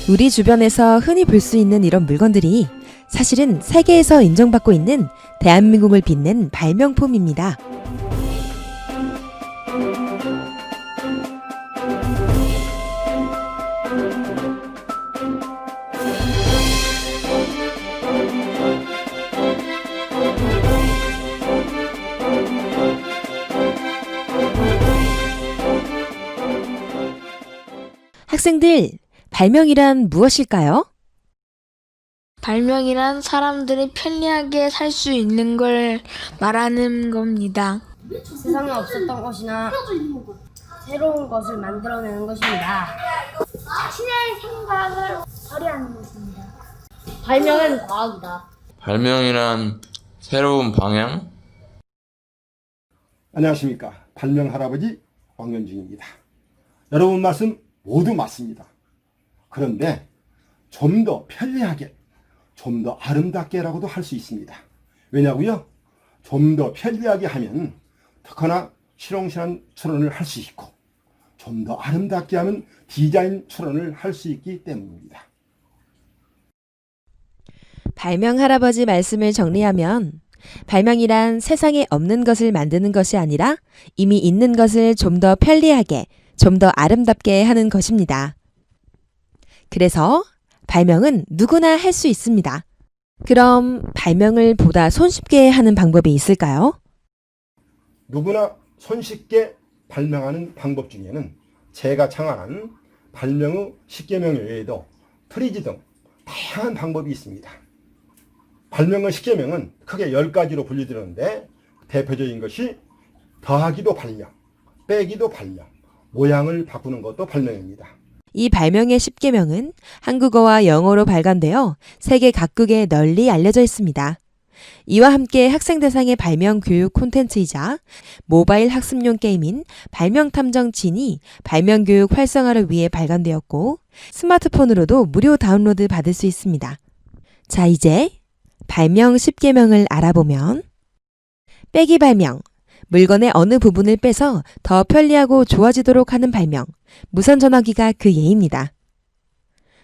우리 주변에서 흔히 볼 수 있는 이런 물건들이 사실은 세계에서 인정받고 있는 대한민국을 빛낸 발명품입니다. 학생들, 발명이란 무엇일까요? 발명이란 사람들이 편리하게 살 수 있는 걸 말하는 겁니다. 세상에 없었던 것이나 새로운 것을 만들어내는 것입니다. 자신의 생각을 발휘하는 것입니다. 발명은 과학이다. 발명이란 새로운 방향? 안녕하십니까. 발명 할아버지 왕연중입니다. 여러분 말씀 모두 맞습니다. 그런데 좀 더 편리하게, 좀 더 아름답게라고도 할 수 있습니다. 왜냐고요? 좀 더 편리하게 하면 특허나 실용실현 출원을 할 수 있고, 좀 더 아름답게 하면 디자인 출원을 할 수 있기 때문입니다. 발명 할아버지 말씀을 정리하면 발명이란 세상에 없는 것을 만드는 것이 아니라 이미 있는 것을 좀 더 편리하게, 좀 더 아름답게 하는 것입니다. 그래서 발명은 누구나 할 수 있습니다. 그럼 발명을 보다 손쉽게 하는 방법이 있을까요? 누구나 손쉽게 발명하는 방법 중에는 제가 창안한 발명의 10계명 외에도 프리즈 등 다양한 방법이 있습니다. 발명의 10계명은 크게 10가지로 분류되는데 대표적인 것이 더하기도 발명, 빼기도 발명, 모양을 바꾸는 것도 발명입니다. 이 발명의 10계명은 한국어와 영어로 발간되어 세계 각국에 널리 알려져 있습니다. 이와 함께 학생 대상의 발명 교육 콘텐츠이자 모바일 학습용 게임인 발명탐정 진이 발명 교육 활성화를 위해 발간되었고 스마트폰으로도 무료 다운로드 받을 수 있습니다. 자, 이제 발명 10계명을 알아보면 빼기 발명, 물건의 어느 부분을 빼서 더 편리하고 좋아지도록 하는 발명, 무선전화기가 그 예입니다.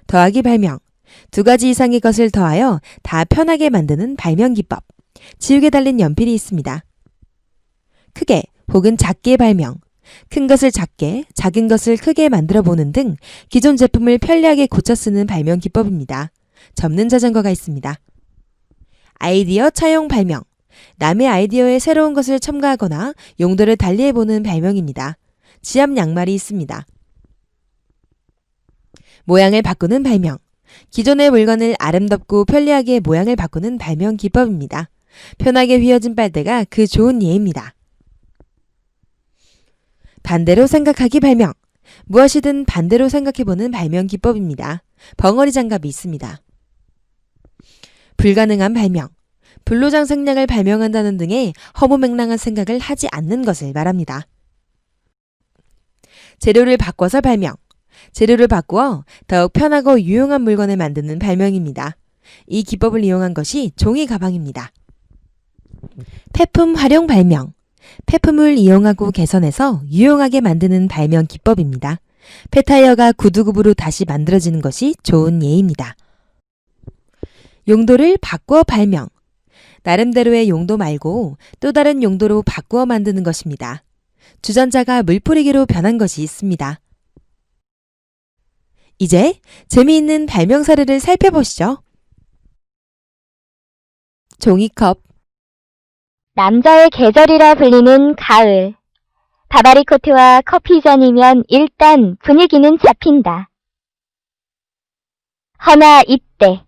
더하기 발명, 2가지 이상의 것을 더하여 다 편하게 만드는 발명 기법, 지우개 달린 연필이 있습니다. 크게 혹은 작게 발명, 큰 것을 작게, 작은 것을 크게 만들어 보는 등 기존 제품을 편리하게 고쳐 쓰는 발명 기법입니다. 접는 자전거가 있습니다. 아이디어 차용 발명, 남의 아이디어에 새로운 것을 첨가하거나 용도를 달리해보는 발명입니다. 지압 양말이 있습니다. 모양을 바꾸는 발명, 기존의 물건을 아름답고 편리하게 모양을 바꾸는 발명 기법입니다. 편하게 휘어진 빨대가 그 좋은 예입니다. 반대로 생각하기 발명, 무엇이든 반대로 생각해보는 발명 기법입니다. 벙어리 장갑이 있습니다. 불가능한 발명, 불로장 생량을 발명한다는 등의 허무맹랑한 생각을 하지 않는 것을 말합니다. 재료를 바꿔서 발명, 재료를 바꾸어 더욱 편하고 유용한 물건을 만드는 발명입니다. 이 기법을 이용한 것이 종이 가방입니다. 폐품 활용 발명, 폐품을 이용하고 개선해서 유용하게 만드는 발명 기법입니다. 폐타이어가 구두굽으로 다시 만들어지는 것이 좋은 예입니다. 용도를 바꾸어 발명, 나름대로의 용도 말고 또 다른 용도로 바꾸어 만드는 것입니다. 주전자가 물뿌리기로 변한 것이 있습니다. 이제 재미있는 발명 사례를 살펴보시죠. 종이컵, 남자의 계절이라 불리는 가을. 바바리 코트와 커피잔이면 일단 분위기는 잡힌다. 허나 이때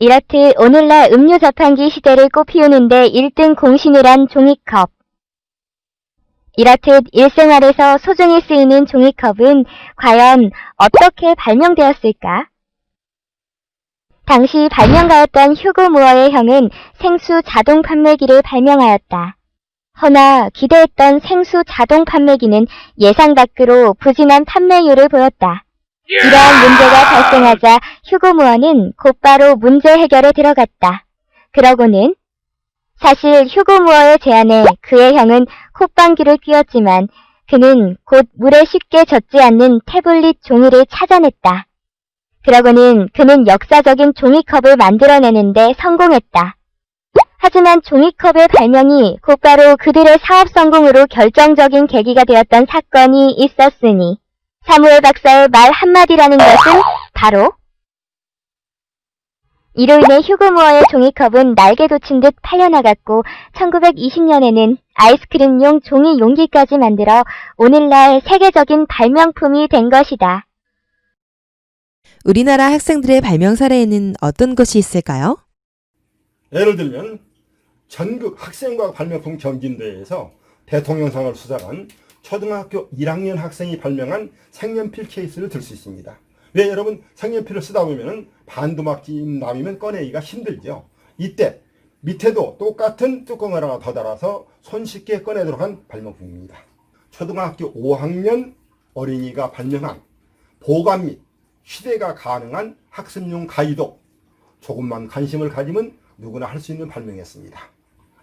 이렇듯 오늘날 음료 자판기 시대를 꽃피우는데 1등 공신을 한 종이컵. 이렇듯 일생활에서 소중히 쓰이는 종이컵은 과연 어떻게 발명되었을까? 당시 발명가였던 휴고 무어의 형은 생수 자동 판매기를 발명하였다. 허나 기대했던 생수 자동 판매기는 예상 밖으로 부진한 판매율을 보였다. 이러한 문제가 발생하자 휴고 무어는 곧바로 문제 해결에 들어갔다. 그러고는 사실 휴고 무어의 제안에 그의 형은 콧방귀를 뀌었지만 그는 곧 물에 쉽게 젖지 않는 태블릿 종이를 찾아냈다. 그러고는 그는 역사적인 종이컵을 만들어내는데 성공했다. 하지만 종이컵의 발명이 곧바로 그들의 사업 성공으로 결정적인 계기가 되었던 사건이 있었으니 사무엘 박사의 말 한마디라는 것은 바로 이로 인해 휴고 무어의 종이컵은 날개 돋친 듯 팔려나갔고 1920년에는 아이스크림용 종이 용기까지 만들어 오늘날 세계적인 발명품이 된 것이다. 우리나라 학생들의 발명 사례에는 어떤 것이 있을까요? 예를 들면 전국 학생과학 발명품 경진대회에서 대통령상을 수상한 초등학교 1학년 학생이 발명한 색연필 케이스를 들 수 있습니다. 왜 여러분 색연필을 쓰다 보면 반도막지 남이면 꺼내기가 힘들죠. 이때 밑에도 똑같은 뚜껑을 하나 더 달아서 손쉽게 꺼내도록 한 발명품입니다. 초등학교 5학년 어린이가 발명한 보관 및 휴대가 가능한 학습용 가위도 조금만 관심을 가지면 누구나 할 수 있는 발명이었습니다.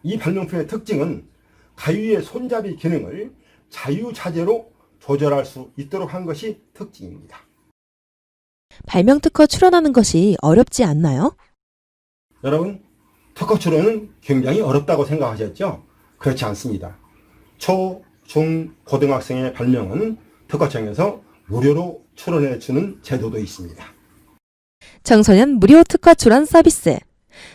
이 발명품의 특징은 가위의 손잡이 기능을 자유자재로 조절할 수 있도록 한 것이 특징입니다. 발명 특허 출원하는 것이 어렵지 않나요? 여러분, 특허 출원은 굉장히 어렵다고 생각하셨죠? 그렇지 않습니다. 초, 중, 고등학생의 발명은 특허청에서 무료로 출원해 주는 제도도 있습니다. 청소년 무료 특허 출원 서비스.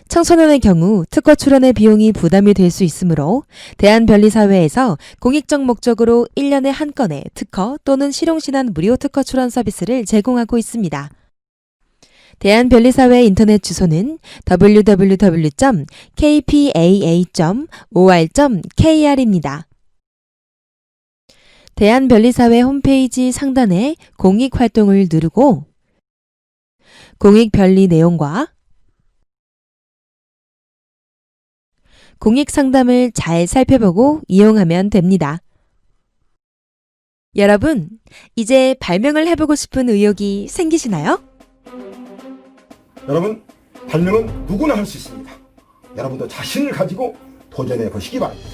청소년의 경우 특허 출원의 비용이 부담이 될 수 있으므로 대한변리사회에서 공익적 목적으로 1년에 한 건의 특허 또는 실용신안 무료 특허 출원 서비스를 제공하고 있습니다. 대한변리사회 인터넷 주소는 www.kpaa.or.kr입니다. 대한변리사회 홈페이지 상단에 공익활동을 누르고 공익변리 내용과 공익상담을 잘 살펴보고 이용하면 됩니다. 여러분, 이제 발명을 해보고 싶은 의욕이 생기시나요? 여러분, 발명은 누구나 할 수 있습니다. 여러분도 자신을 가지고 도전해 보시기 바랍니다.